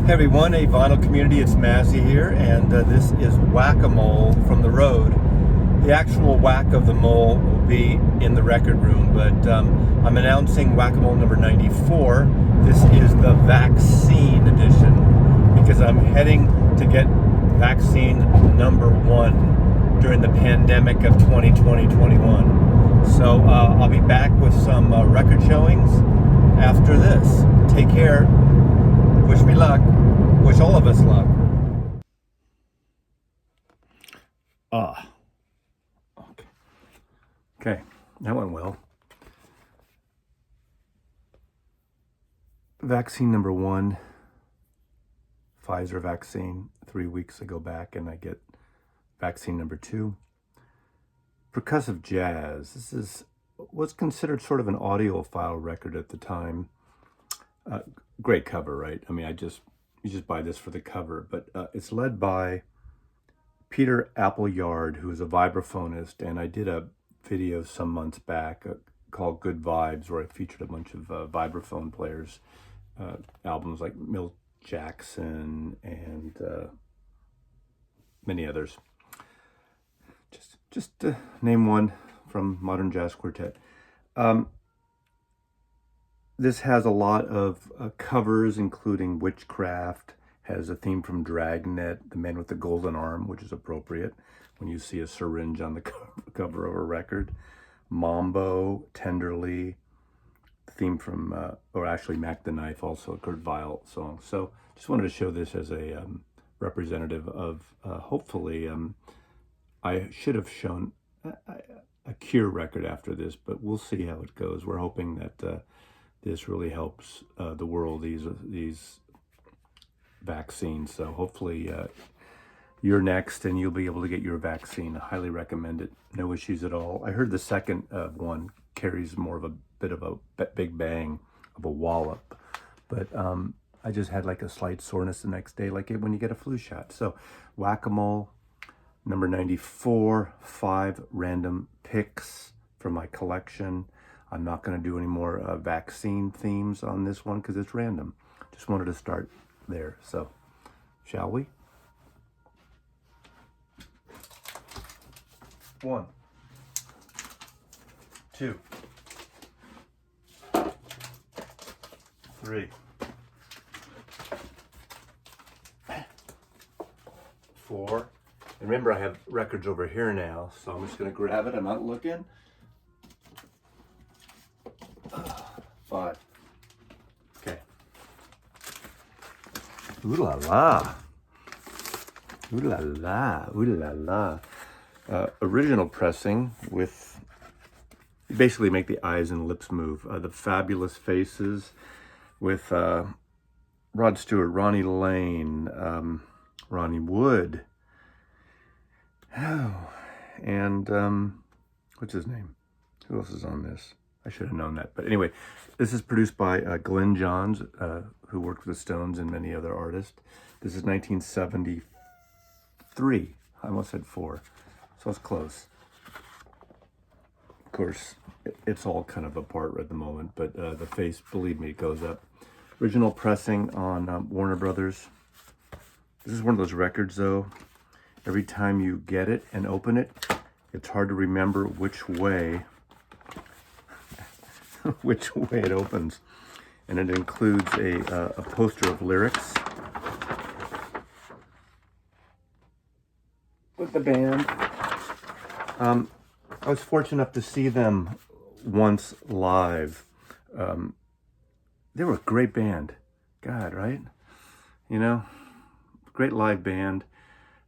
Hey everyone, a vinyl community, it's Mazzy here, and this is Whack-A-Mole from the road. The actual whack of the mole will be in the record room, but I'm announcing Whack-A-Mole number 94. This is the vaccine edition, because I'm heading to get vaccine number 1 during the pandemic of 2020-21. So I'll be back with some record showings after this. Take care. Wish me luck. Wish all of us luck. Okay, that went well. Vaccine number 1, Pfizer vaccine, 3 weeks ago back, and I get vaccine number 2. Percussive jazz. This was considered sort of an audiophile record at the time. Great cover, right? I mean, you just buy this for the cover, but it's led by Peter Appleyard, who is a vibraphonist, and I did a video some months back called Good Vibes, where I featured a bunch of vibraphone players, albums like Milt Jackson and many others. Just to name one from Modern Jazz Quartet. This has a lot of covers, including Witchcraft, has a theme from Dragnet, The Man with the Golden Arm, which is appropriate when you see a syringe on the cover of a record. Mambo, Tenderly, theme from, or actually Mac the Knife, also a Kurt Weill song. So just wanted to show this as a representative of, hopefully, I should have shown a Cure record after this, but we'll see how it goes. We're hoping that this really helps the world, these vaccines. So hopefully you're next and you'll be able to get your vaccine. I highly recommend it. No issues at all. I heard the second one carries more of a bit of a big bang, of a wallop. But I just had like a slight soreness the next day, like when you get a flu shot. So Whack-A-Mole, number 94, 5 random picks from my collection. I'm not going to do any more vaccine themes on this one because it's random. Just wanted to start there. So, shall we? 1, 2, 3, 4. And remember, I have records over here now, so I'm just going to grab it. I'm not looking. 5. Okay. Ooh la la. Ooh la la. Ooh la la. Original pressing with, you basically make the eyes and lips move. The Fabulous Faces with Rod Stewart, Ronnie Lane, Ronnie Wood. Oh, and what's his name? Who else is on this? I should have known that. But anyway, this is produced by Glenn Johns, who worked with the Stones and many other artists. This is 1973. I almost said 4. So it's close. Of course, it's all kind of apart at the moment, but the face, believe me, it goes up. Original pressing on Warner Brothers. This is one of those records, though. Every time you get it and open it, it's hard to remember which way it opens. And it includes a poster of lyrics with the band. I was fortunate enough to see them once live. They were a great band. God, right? You know, great live band.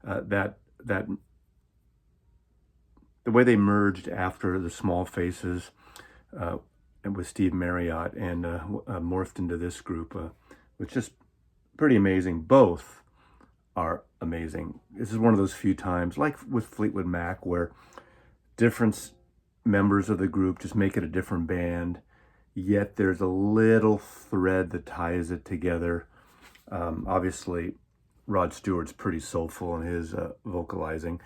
That the way they merged after the Small Faces with Steve Marriott and morphed into this group was just pretty amazing. Both are amazing. This is one of those few times, like with Fleetwood Mac, where different members of the group just make it a different band, yet there's a little thread that ties it together. Obviously, Rod Stewart's pretty soulful in his vocalizing.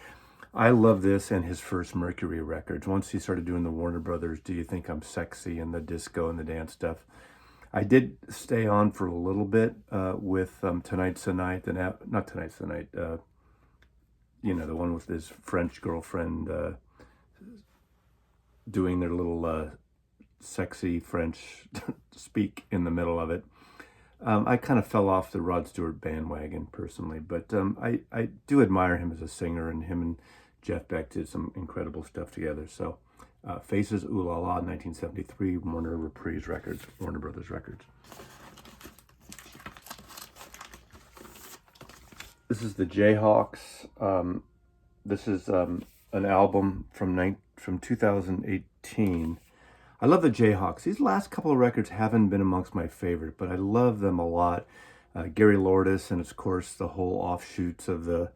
I love this and his first Mercury records. Once he started doing the Warner Brothers, Do You Think I'm Sexy, and the disco and the dance stuff, I did stay on for a little bit with Tonight's the Night, not Tonight's the Night, you know, the one with his French girlfriend doing their little sexy French speak in the middle of it. I kind of fell off the Rod Stewart bandwagon personally, but I do admire him as a singer, and him and Jeff Beck did some incredible stuff together. So Faces, Ooh La La, 1973, Warner Brothers Records. This is the Jayhawks. This is an album from 2018. I love the Jayhawks. These last couple of records haven't been amongst my favorite, but I love them a lot. Gary Lourdes, and of course the whole offshoots of the,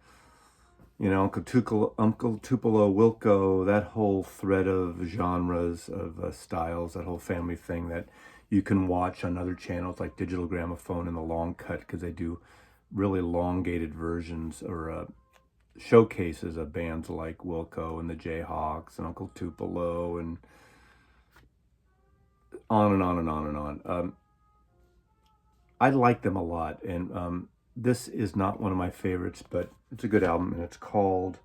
you know, Uncle Tupelo, Wilco, that whole thread of genres, of styles, that whole family thing that you can watch on other channels like Digital Gramophone and The Long Cut, because they do really elongated versions or showcases of bands like Wilco and the Jayhawks and Uncle Tupelo and on and on and on and on. I like them a lot, and this is not one of my favorites, but it's a good album, and it's called,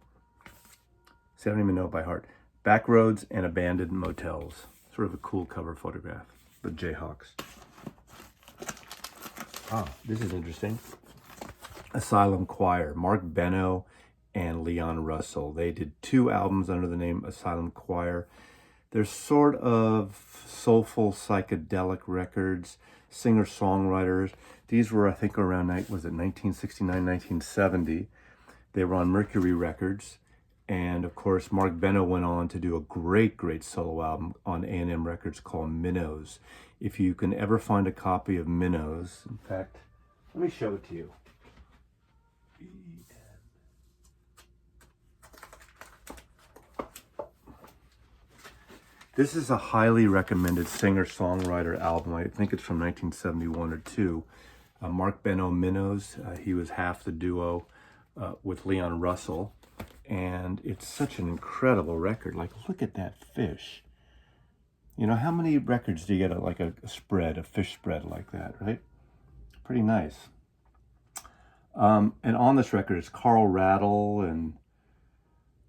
see, I don't even know it by heart, Backroads and Abandoned Motels. Sort of a cool cover photograph, the Jayhawks. This is interesting. Asylum Choir, Mark Benno and Leon Russell. They did 2 albums under the name Asylum Choir. They're sort of soulful, psychedelic records, singer-songwriters. These were, I think, around, was it 1969, 1970? They were on Mercury Records. And, of course, Mark Benno went on to do a great, great solo album on A&M Records called Minnows. If you can ever find a copy of Minnows, in fact, let me show it to you. This is a highly recommended singer-songwriter album. I think it's from 1971 or 2. Mark Benno, Minnows. He was half the duo with Leon Russell. And it's such an incredible record. Like, look at that fish. You know, how many records do you get like a fish spread like that, right? Pretty nice. And on this record is Carl Rattle and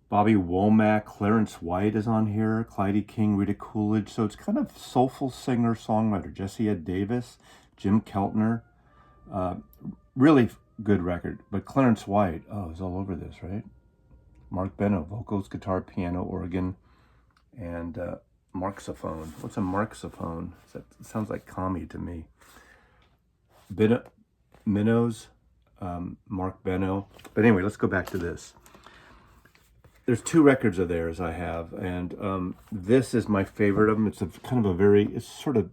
Bobby Womack, Clarence White is on here, Clyde King, Rita Coolidge. So it's kind of soulful singer-songwriter. Jesse Ed Davis, Jim Keltner. Really good record. But Clarence White, is all over this, right? Mark Benno, vocals, guitar, piano, organ, and marxophone. What's a marxophone? That sounds like commie to me. Minnows, Mark Benno. But anyway, let's go back to this. There's 2 records of theirs I have, and this is my favorite of them. It's it's sort of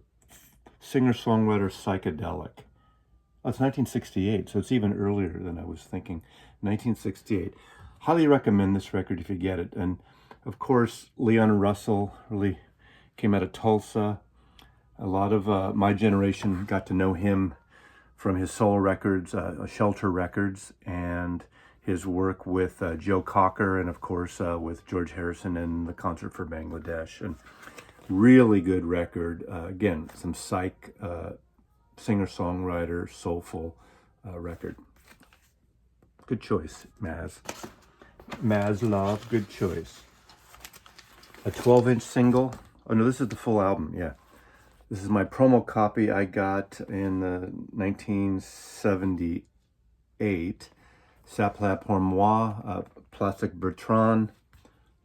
singer-songwriter psychedelic. Oh, it's 1968, so it's even earlier than I was thinking. 1968. Highly recommend this record if you get it. And of course, Leon Russell really came out of Tulsa. A lot of my generation got to know him from his solo records, Shelter Records, and his work with Joe Cocker, and of course with George Harrison and the Concert for Bangladesh. And really good record. Again, some psych, singer-songwriter, soulful record. Good choice, Maz Love, good choice. A 12-inch single. Oh no, this is the full album, yeah. This is my promo copy I got in 1978. Sapla pour moi, Plastic Bertrand,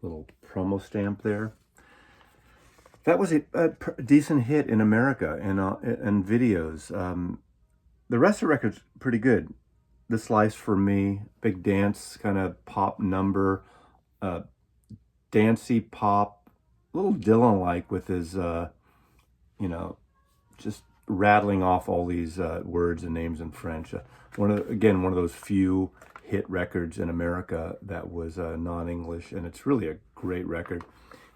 little promo stamp there. That was a decent hit in America and videos. The rest of the record's pretty good. This Life's for Me, big dance kind of pop number, dancey pop, a little Dylan-like with his, just rattling off all these words and names in French. One of those few hit records in America that was non-English, and it's really a great record.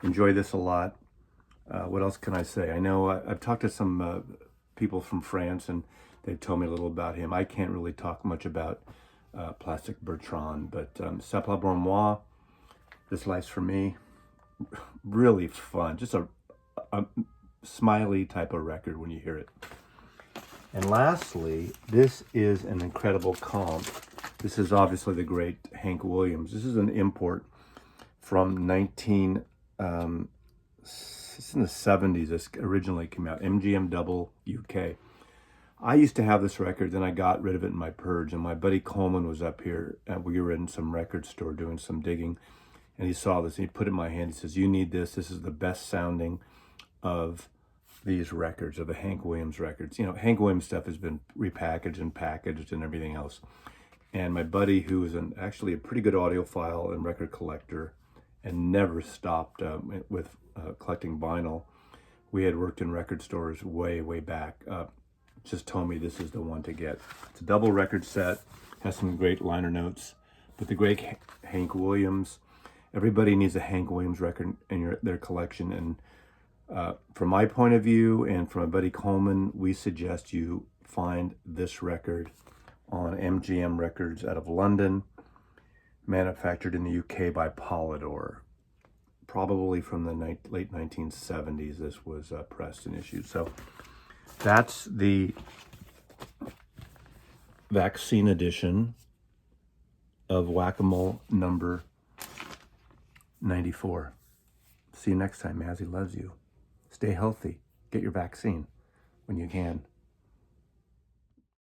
Enjoy this a lot. What else can I say? I know I've talked to some people from France, and they've told me a little about him. I can't really talk much about Plastic Bertrand, but Sapla pour moi, This Life's for Me, really fun. Just a smiley type of record when you hear it. And lastly, this is an incredible comp. This is obviously the great Hank Williams. This is an import from it's in the 70s. This originally came out, MGM Double UK. I used to have this record, then I got rid of it in my purge, and my buddy Coleman was up here, and we were in some record store doing some digging, and he saw this, and he put it in my hand. He says, "You need this. This is the best sounding of these records, of the Hank Williams records." You know, Hank Williams stuff has been repackaged and packaged and everything else. And my buddy, who is actually a pretty good audiophile and record collector and never stopped with collecting vinyl, we had worked in record stores way, way back, just told me this is the one to get. It's a double record set, has some great liner notes, but the great Hank Williams, everybody needs a Hank Williams record in their collection. And from my point of view and from my buddy Coleman, we suggest you find this record on MGM Records out of London, manufactured in the UK by Polydor. Probably from the late 1970s, this was pressed and issued. So that's the vaccine edition of Whack-A-Mole number 94. See you next time. Mazzy loves you. Stay healthy. Get your vaccine when you can.